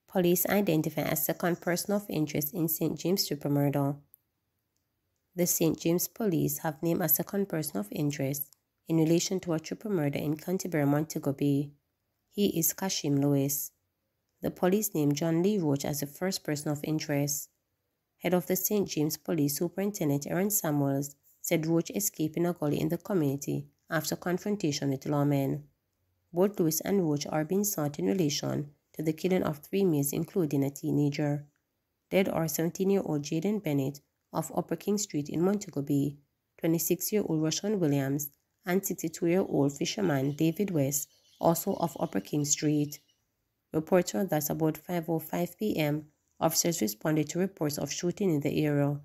Police identify a second person of interest in St. James triple murder. The St. James police have named a second person of interest in relation to a triple murder in Canterbury, Montego Bay. He is Kashim Lewis. The police named John Lee Roach as the first person of interest. Head of the St. James Police Superintendent Aaron Samuels said Roach escaped in a gully in the community after confrontation with lawmen. Both Lewis and Roach are being sought in relation to the killing of 3 males, including a teenager. Dead are 17-year-old Jaden Bennett of Upper King Street in Montego Bay, 26-year-old Rashawn Williams, and 62-year-old fisherman David West, also of Upper King Street. Reports are that about 5:05 p.m., officers responded to reports of shooting in the area.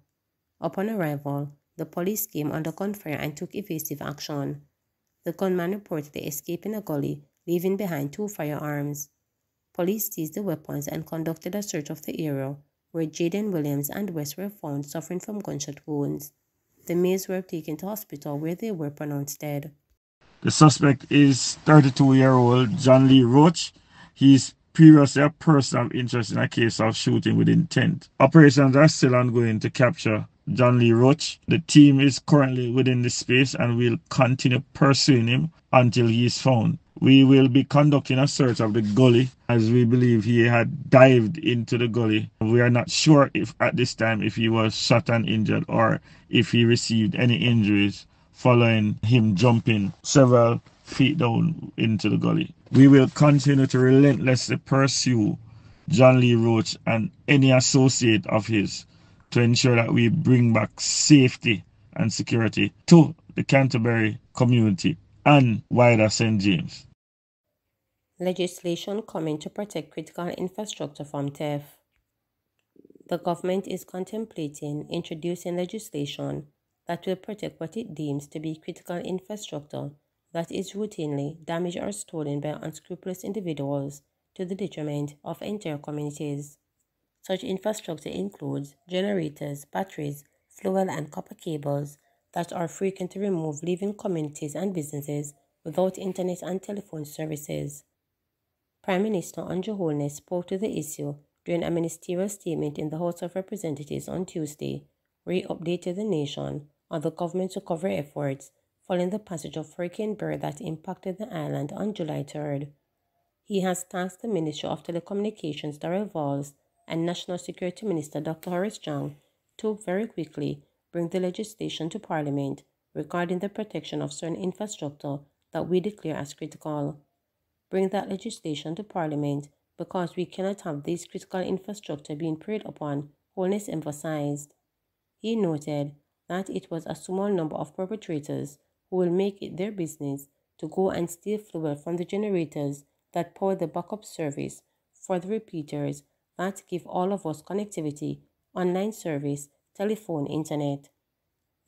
Upon arrival, the police came under gunfire and took evasive action. The gunman reportedly escaped in a gully, leaving behind 2 firearms. Police seized the weapons and conducted a search of the area, where Jaden Williams and West were found suffering from gunshot wounds. The males were taken to hospital where they were pronounced dead. The suspect is 32-year-old John Lee Roach. He is previously a person of interest in a case of shooting with intent. Operations are still ongoing to capture John Lee Roach. The team is currently within the space and will continue pursuing him until he is found. We will be conducting a search of the gully as we believe he had dived into the gully. We are not sure if at this time if he was shot and injured or if he received any injuries following him jumping several feet down into the gully. We will continue to relentlessly pursue John Lee Roach and any associate of his to ensure that we bring back safety and security to the Canterbury community and wider St. James. Legislation coming to protect critical infrastructure from theft. The government is contemplating introducing legislation that will protect what it deems to be critical infrastructure that is routinely damaged or stolen by unscrupulous individuals to the detriment of entire communities. Such infrastructure includes generators, batteries, fuel and copper cables that are frequently removed, leaving communities and businesses without internet and telephone services. Prime Minister Andrew Holness spoke to the issue during a ministerial statement in the House of Representatives on Tuesday, where he updated the nation on the government's recovery efforts following the passage of Hurricane Beryl that impacted the island on July 3rd. He has tasked the Ministry of Telecommunications, Darrell Valls, and National Security Minister Dr. Horace Young to very quickly bring the legislation to Parliament regarding the protection of certain infrastructure that we declare as critical. Bring that legislation to Parliament because we cannot have this critical infrastructure being preyed upon, Holness emphasized. He noted that it was a small number of perpetrators who will make it their business to go and steal fuel from the generators that power the backup service for the repeaters that give all of us connectivity, online service, telephone, internet.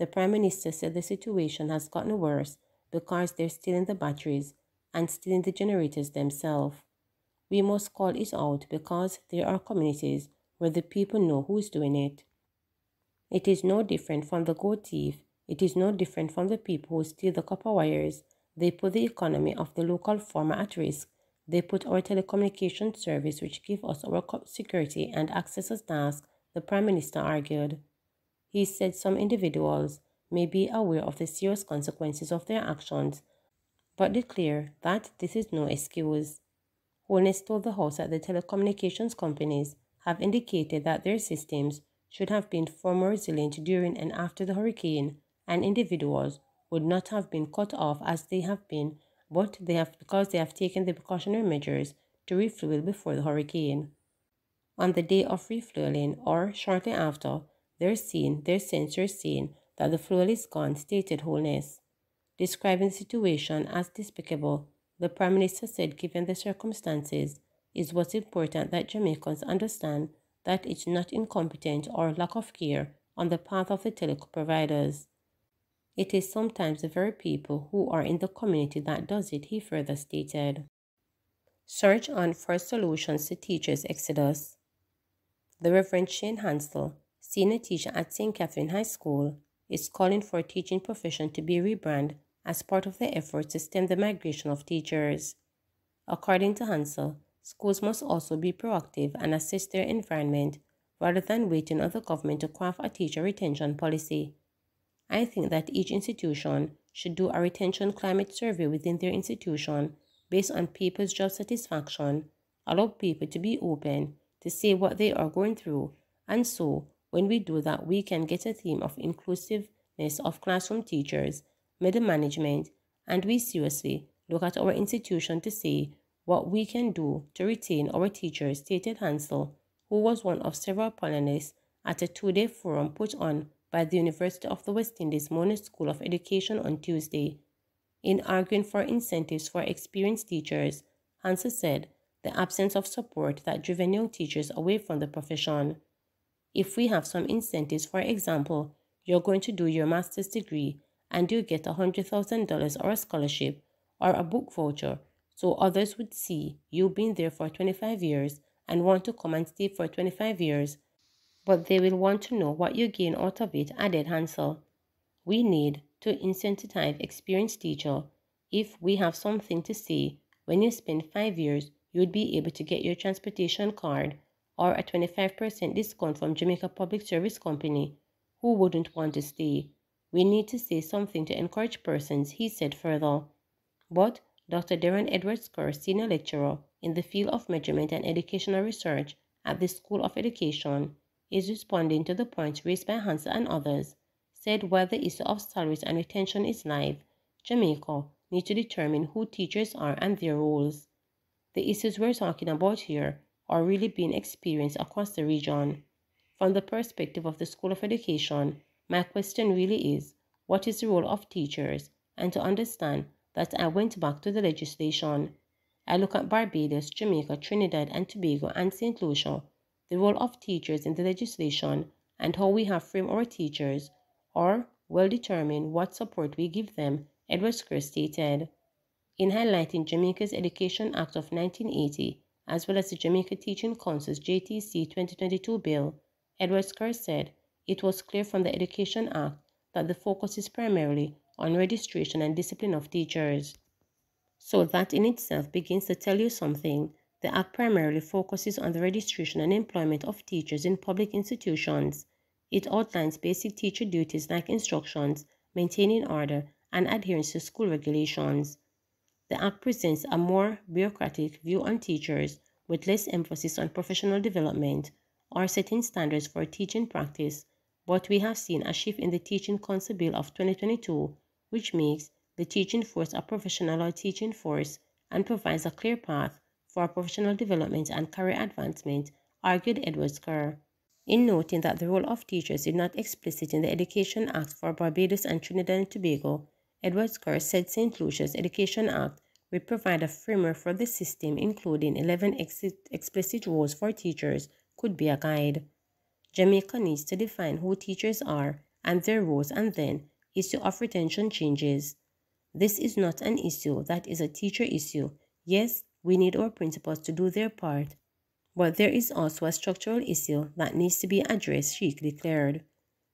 The Prime Minister said the situation has gotten worse because they're stealing the batteries and stealing the generators themselves. We must call it out because there are communities where the people know who is doing it. It is no different from the goat thief. It is no different from the people who steal the copper wires. They put the economy of the local farmer at risk. They put our telecommunication service, which give us our security and access as tasks, the Prime Minister argued. He said some individuals may be aware of the serious consequences of their actions, but declare that this is no excuse. Holness told the House that the telecommunications companies have indicated that their systems should have been far more resilient during and after the hurricane, and individuals would not have been cut off as they have been, but because they have taken the precautionary measures to refuel before the hurricane. On the day of refueling, or shortly after, their sensors saying that the fuel is gone, stated Holness. Describing the situation as despicable, the Prime Minister said given the circumstances, it was important that Jamaicans understand that it's not incompetent or lack of care on the part of the telecom providers. It is sometimes the very people who are in the community that does it, he further stated. Search on for solutions to teachers' exodus. The Reverend Shane Hansel senior teacher at St. Catherine High School, is calling for a teaching profession to be rebranded as part of the effort to stem the migration of teachers. According to Hansel, schools must also be proactive and assess their environment rather than waiting on the government to craft a teacher retention policy. I think that each institution should do a retention climate survey within their institution based on people's job satisfaction, allow people to be open to say what they are going through, and so when we do that, we can get a theme of inclusiveness of classroom teachers, middle management, and we seriously look at our institution to see what we can do to retain our teachers, stated Hansel, who was one of several panelists at a two-day forum put on by the University of the West Indies Monash School of Education on Tuesday. In arguing for incentives for experienced teachers, Hansel said the absence of support that driven young teachers away from the profession. If we have some incentives, for example, you're going to do your master's degree and you get $100,000 or a scholarship or a book voucher, so others would see you being there for 25 years and want to come and stay for 25 years, but they will want to know what you gain out of it, added Hansel. We need to incentivize experienced teachers. If we have something to say, when you spend 5 years, you'd be able to get your transportation card or a 25% discount from Jamaica Public Service Company. Who wouldn't want to stay? We need to say something to encourage persons, he said further. But Dr. Darren Edwards Kerr, senior lecturer in the field of measurement and educational research at the School of Education, is responding to the points raised by Hansel and others, said while the issue of salaries and retention is live, Jamaica needs to determine who teachers are and their roles. The issues we're talking about here are really being experienced across the region. From the perspective of the School of Education, my question really is, what is the role of teachers? And to understand that, I went back to the legislation. I look at Barbados, Jamaica, Trinidad and Tobago and St. Lucia, the role of teachers in the legislation and how we have framed our teachers, or well determine what support we give them, Edward Kerr stated. In highlighting Jamaica's Education Act of 1980, as well as the Jamaica Teaching Council's JTC 2022 bill, Edward Kerr said it was clear from the Education Act that the focus is primarily on registration and discipline of teachers. So that in itself begins to tell you something. The Act primarily focuses on the registration and employment of teachers in public institutions. It outlines basic teacher duties like instructions, maintaining order, and adherence to school regulations. The Act presents a more bureaucratic view on teachers with less emphasis on professional development or setting standards for teaching practice, but we have seen a shift in the Teaching Council Bill of 2022, which makes the teaching force a professional or teaching force and provides a clear path for professional development and career advancement, argued Edward Kerr. In noting that the role of teachers is not explicit in the Education Act for Barbados and Trinidad and Tobago, Edward Kerr said St. Lucia's Education Act will provide a framework for the system, including 11 explicit roles for teachers, could be a guide. Jamaica needs to define who teachers are and their roles and then issue of retention changes. This is not an issue that is a teacher issue. Yes, we need our principals to do their part, but there is also a structural issue that needs to be addressed, she declared.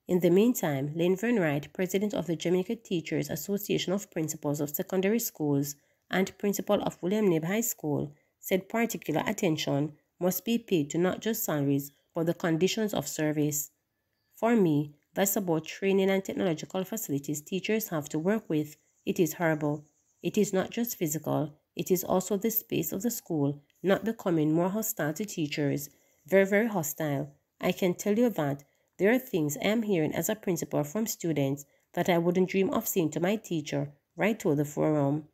In the meantime, Lynn Wright, president of the Jamaica Teachers Association of Principals of Secondary Schools and principal of William Knibb High School, said particular attention must be paid to not just salaries, but the conditions of service. For me, that's about training and technological facilities teachers have to work with. It is horrible. It is not just physical, it is also the space of the school not becoming more hostile to teachers. Very, very hostile. I can tell you that there are things I am hearing as a principal from students that I wouldn't dream of saying to my teacher right to the forum.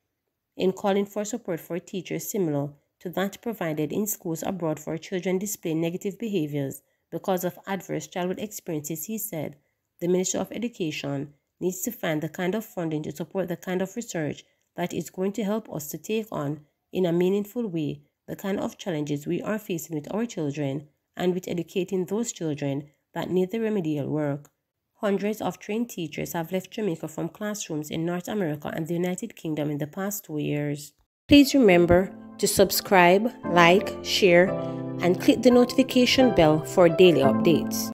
In calling for support for teachers similar to that provided in schools abroad for children displaying negative behaviors because of adverse childhood experiences, he said, the Ministry of Education needs to find the kind of funding to support the kind of research that is going to help us to take on, in a meaningful way, the kind of challenges we are facing with our children and with educating those children that need the remedial work. Hundreds of trained teachers have left Jamaica from classrooms in North America and the United Kingdom in the past 2 years. Please remember to subscribe, like, share, and click the notification bell for daily updates.